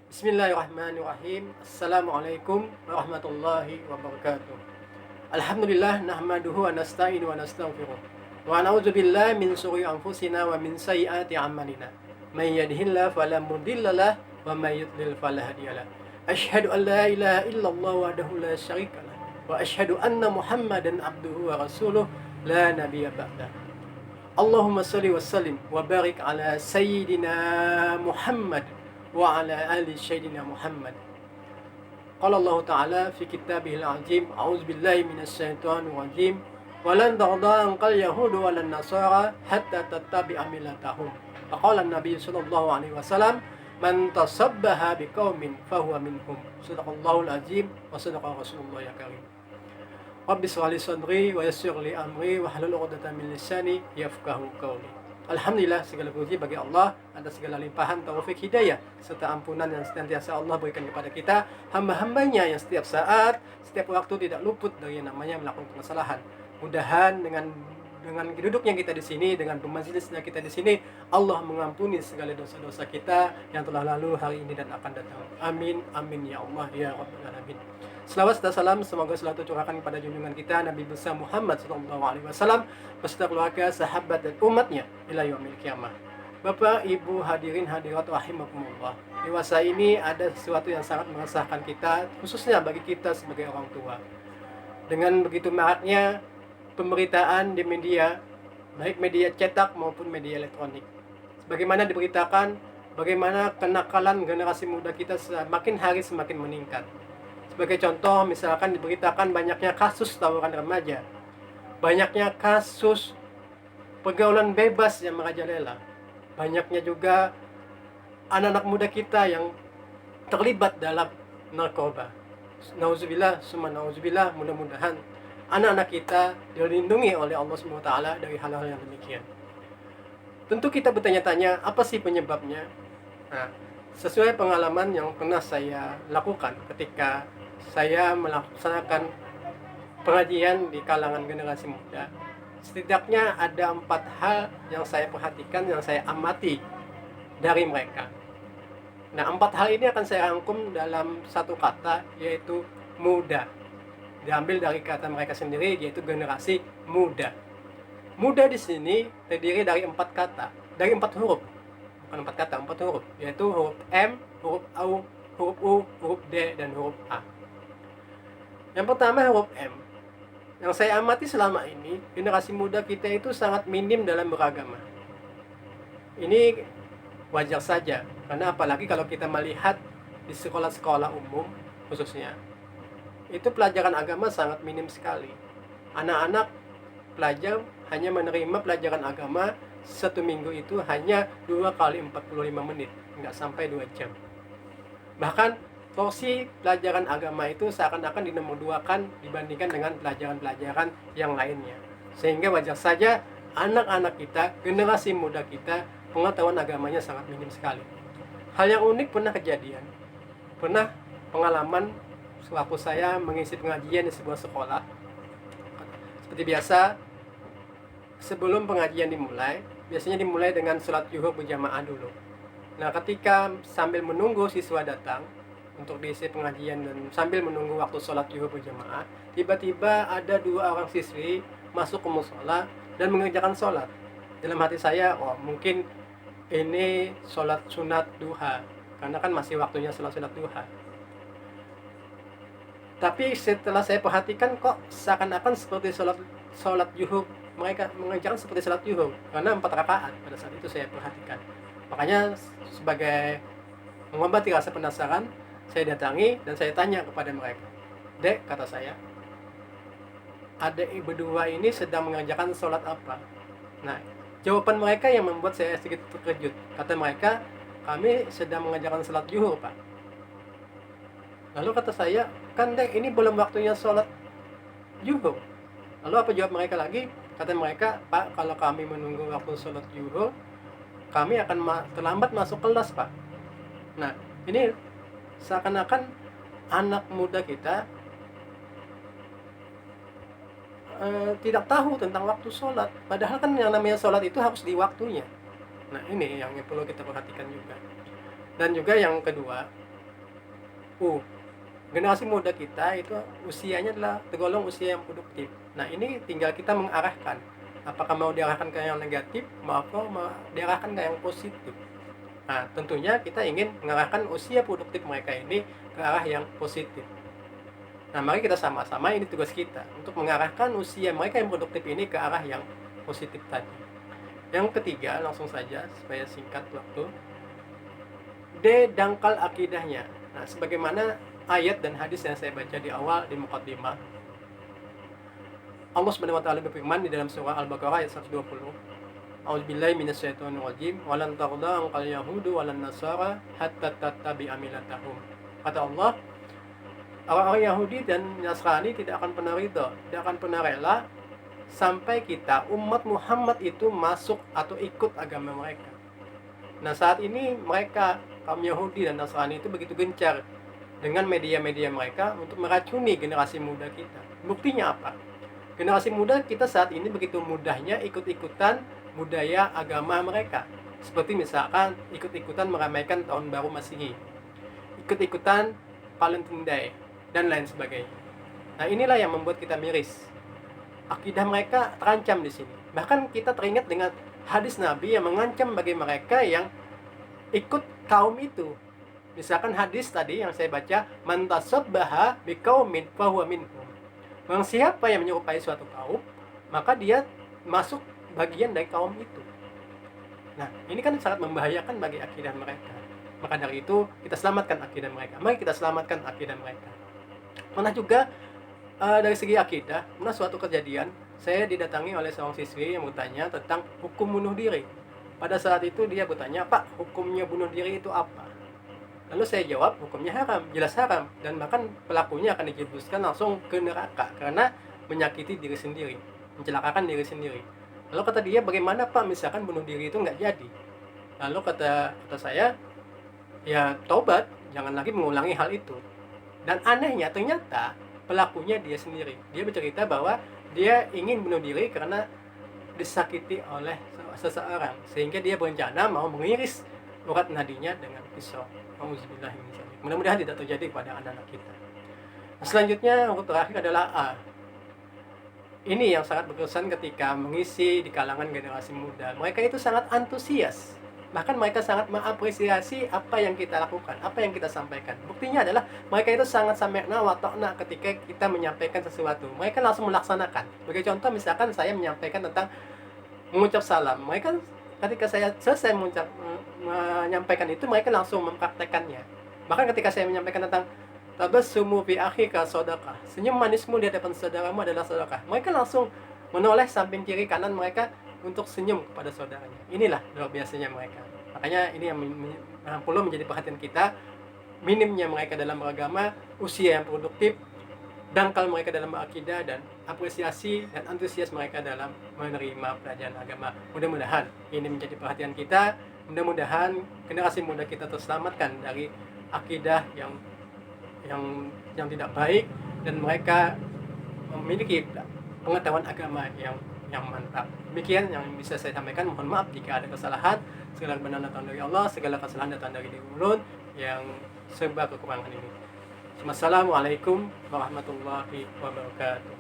Bismillahirrahmanirrahim. Assalamualaikum warahmatullahi wabarakatuh. Alhamdulillah nahmaduhu wa nasta'inu wa nastaghfiruh. Wa na'udzu billahi min syururi anfusina wa min sayyiati a'malina. May yahdihillahu fala mudhillalah wa may yudlil fala hadiyalah. Asyhadu an la ilaha illallah wahdahu la syarikalah wa asyhadu anna Muhammadan abduhu wa rasuluh la nabiyya ba'dah. Allahumma salli wa sallim wa barik ala sayyidina Muhammad wa ala ali sayyidina Muhammad. Qala Allah Ta'ala fi kitabihil azim, a'udzu billahi minasy syaithanir rajim. Walan tarda anqal yahudu walan nasara hatta tattabi'a millatahum. Faqala an-nabiy sallallahu alaihi wasallam, man tasabbaha biqaumin fahuwa minhum. Shadaqallahul azim wa shadaqa rasulullah ya karim. Rabbi shrah li sadri wa yassir li amri wahlul 'uqdatam min lisani yafqahu qawli. Alhamdulillah, segala puji bagi Allah atas segala limpahan taufik hidayah serta ampunan yang senantiasa Allah berikan kepada kita, hamba-hambanya yang setiap saat, setiap waktu tidak luput dari yang namanya melakukan kesalahan. Mudahan dengan duduknya kita di sini, dengan bermajelisnya kita di sini, Allah mengampuni segala dosa-dosa kita yang telah lalu, hari ini dan akan datang. Amin, amin ya Allah ya rabbal alamin. Selawat dan salam semoga selalu tercurahkan kepada junjungan kita Nabi besar Muhammad SAW beserta keluarga, sahabat dan umatnya ila yaumil qiyamah. Bapak, Ibu, hadirin hadirat rahimakumullah. Dewasa ini ada sesuatu yang sangat meresahkan kita, khususnya bagi kita sebagai orang tua. Dengan begitu maraknya pemberitaan di media, baik media cetak maupun media elektronik. Sebagaimana diberitakan, bagaimana kenakalan generasi muda kita semakin hari semakin meningkat. Sebagai contoh, misalkan diberitakan banyaknya kasus tawuran remaja, banyaknya kasus pergaulan bebas yang merajalela, banyaknya juga anak-anak muda kita yang terlibat dalam narkoba. Nauzubillah, summa nauzubillah, mudah-mudahan anak-anak kita dilindungi oleh Allah SWT dari hal-hal yang demikian. Tentu kita bertanya-tanya, apa sih penyebabnya? Nah, sesuai pengalaman yang pernah saya lakukan ketika saya melaksanakan pengajian di kalangan generasi muda, setidaknya ada 4 hal yang saya perhatikan, yang saya amati dari mereka. Nah, 4 hal ini akan saya rangkum dalam satu kata, yaitu muda. Diambil dari kata mereka sendiri, yaitu generasi muda. Muda di sini terdiri dari 4 kata, dari 4 huruf. Bukan 4 kata, 4 huruf, yaitu huruf M, huruf A, huruf U, huruf D, dan huruf A. Yang pertama huruf M. Yang saya amati selama ini, generasi muda kita itu sangat minim dalam beragama. Ini wajar saja, karena apalagi kalau kita melihat di sekolah-sekolah umum khususnya, itu pelajaran agama sangat minim sekali. Anak-anak pelajar hanya menerima pelajaran agama 1 minggu itu hanya 2 kali 45 menit, nggak sampai 2 jam. Bahkan porsi pelajaran agama itu seakan-akan dinomorduakan dibandingkan dengan pelajaran-pelajaran yang lainnya. Sehingga wajar saja anak-anak kita, generasi muda kita, pengetahuan agamanya sangat minim sekali. Hal yang unik pernah kejadian. Pernah pengalaman waktu saya mengisi pengajian di sebuah sekolah. Seperti biasa, sebelum pengajian dimulai, biasanya dimulai dengan sholat zuhur berjamaah dulu. Nah, ketika sambil menunggu siswa datang untuk diisi pengajian dan sambil menunggu waktu sholat zuhur berjamaah, tiba-tiba ada 2 orang siswi masuk ke mushola dan mengerjakan sholat. Dalam hati saya, oh mungkin ini sholat sunat duha, karena kan masih waktunya sholat duha. Tapi setelah saya perhatikan, kok seakan-akan seperti sholat zuhur, mereka mengerjakan seperti sholat zuhur, karena 4 rakaat pada saat itu saya perhatikan. Makanya sebagai mengobati rasa penasaran, saya datangi dan saya tanya kepada mereka. Dek, kata saya, adik berdua ini sedang mengerjakan sholat apa? Nah, jawaban mereka yang membuat saya sedikit terkejut. Kata mereka, kami sedang mengerjakan sholat zuhur, Pak. Lalu kata saya, kan dek, ini belum waktunya sholat zuhur. Lalu apa jawab mereka lagi? Kata mereka, Pak, kalau kami menunggu waktu sholat zuhur, kami akan terlambat masuk kelas, Pak. Nah, ini seakan-akan anak muda kita tidak tahu tentang waktu sholat. Padahal kan yang namanya sholat itu harus di waktunya. Nah, ini yang perlu kita perhatikan juga. Dan juga yang kedua, Generasi muda kita itu usianya adalah tergolong usia yang produktif. Nah, ini tinggal kita mengarahkan. Apakah mau diarahkan ke yang negatif, maupun mau diarahkan ke yang positif. Nah, tentunya kita ingin mengarahkan usia produktif mereka ini ke arah yang positif. Nah, mari kita sama-sama, ini tugas kita untuk mengarahkan usia mereka yang produktif ini ke arah yang positif tadi. Yang ketiga, langsung saja supaya singkat waktu. D. Dangkal akidahnya. Nah, sebagaimana ayat dan hadis yang saya baca di awal di muqaddimah, Allah Subhanahu wa taala berfirman di dalam surah Al-Baqarah ayat 120. A'udzubillahi minasyaitonir rajim. Walan tarda anqal yahudu walan nasara hatta tattabi'a millatahum. Kata Allah, orang-orang Yahudi dan Nasrani tidak akan pernah ridha, tidak akan pernah rela sampai kita umat Muhammad itu masuk atau ikut agama mereka. Nah, saat ini mereka kaum Yahudi dan Nasrani itu begitu gencar dengan media-media mereka untuk meracuni generasi muda kita. Buktinya apa? Generasi muda kita saat ini begitu mudahnya ikut-ikutan budaya agama mereka. Seperti misalkan ikut-ikutan meramaikan tahun baru Masehi, ikut-ikutan Valentine Day, dan lain sebagainya. Nah, inilah yang membuat kita miris. Akidah mereka terancam di sini. Bahkan kita teringat dengan hadis Nabi yang mengancam bagi mereka yang ikut kaum itu. Misalkan hadis tadi yang saya baca, man tasabbaha biqaumin fahuwa minhum. Barang siapa yang menyerupai suatu kaum, maka dia masuk bagian dari kaum itu. Nah, ini kan sangat membahayakan bagi akidah mereka. Maka dari itu, kita selamatkan akidah mereka. Mari kita selamatkan akidah mereka. Pernah juga dari segi akidah, pernah suatu kejadian, saya didatangi oleh seorang siswi yang bertanya tentang hukum bunuh diri. Pada saat itu dia bertanya, Pak, hukumnya bunuh diri itu apa? Lalu saya jawab, hukumnya haram, jelas haram. Dan bahkan pelakunya akan dijebloskan langsung ke neraka karena menyakiti diri sendiri, mencelakakan diri sendiri. Lalu kata dia, bagaimana Pak misalkan bunuh diri itu nggak jadi? Lalu kata saya, ya taubat, jangan lagi mengulangi hal itu. Dan anehnya ternyata pelakunya dia sendiri. Dia bercerita bahwa dia ingin bunuh diri karena disakiti oleh seseorang, sehingga dia berencana mau mengiris urat nadinya dengan pisau. Mudah-mudahan tidak terjadi pada anak-anak kita. Nah, selanjutnya untuk terakhir adalah A. Ini yang sangat berkesan ketika mengisi di kalangan generasi muda. Mereka itu sangat antusias. Bahkan mereka sangat mengapresiasi apa yang kita lakukan, apa yang kita sampaikan. Buktinya adalah mereka itu sangat sami'na wa ta'na ketika kita menyampaikan sesuatu. Mereka langsung melaksanakan. Sebagai contoh, misalkan saya menyampaikan tentang mengucap salam. Mereka ketika saya selesai menyampaikan itu, mereka langsung mempraktekannya. Bahkan ketika saya menyampaikan tentang tabassumu fi akhika shadaqah, senyum manismu di hadapan saudaramu adalah sedekah, mereka langsung menoleh samping kiri kanan mereka untuk senyum kepada saudaranya. Inilah luar biasanya mereka. Makanya ini yang perlu menjadi perhatian kita, minimnya mereka dalam beragama, usia yang produktif, dangkal mereka dalam akidah, dan apresiasi dan antusias mereka dalam menerima pelajaran agama. Mudah-mudahan ini menjadi perhatian kita. Mudah-mudahan generasi muda kita terselamatkan dari akidah yang tidak baik, dan mereka memiliki pengetahuan agama yang mantap. Demikian yang bisa saya sampaikan. Mohon maaf jika ada kesalahan. Segala kebenaran datang dari Allah, segala kesalahan datang dari diri ulun yang serba kekurangan ini. Wassalamualaikum warahmatullahi wabarakatuh.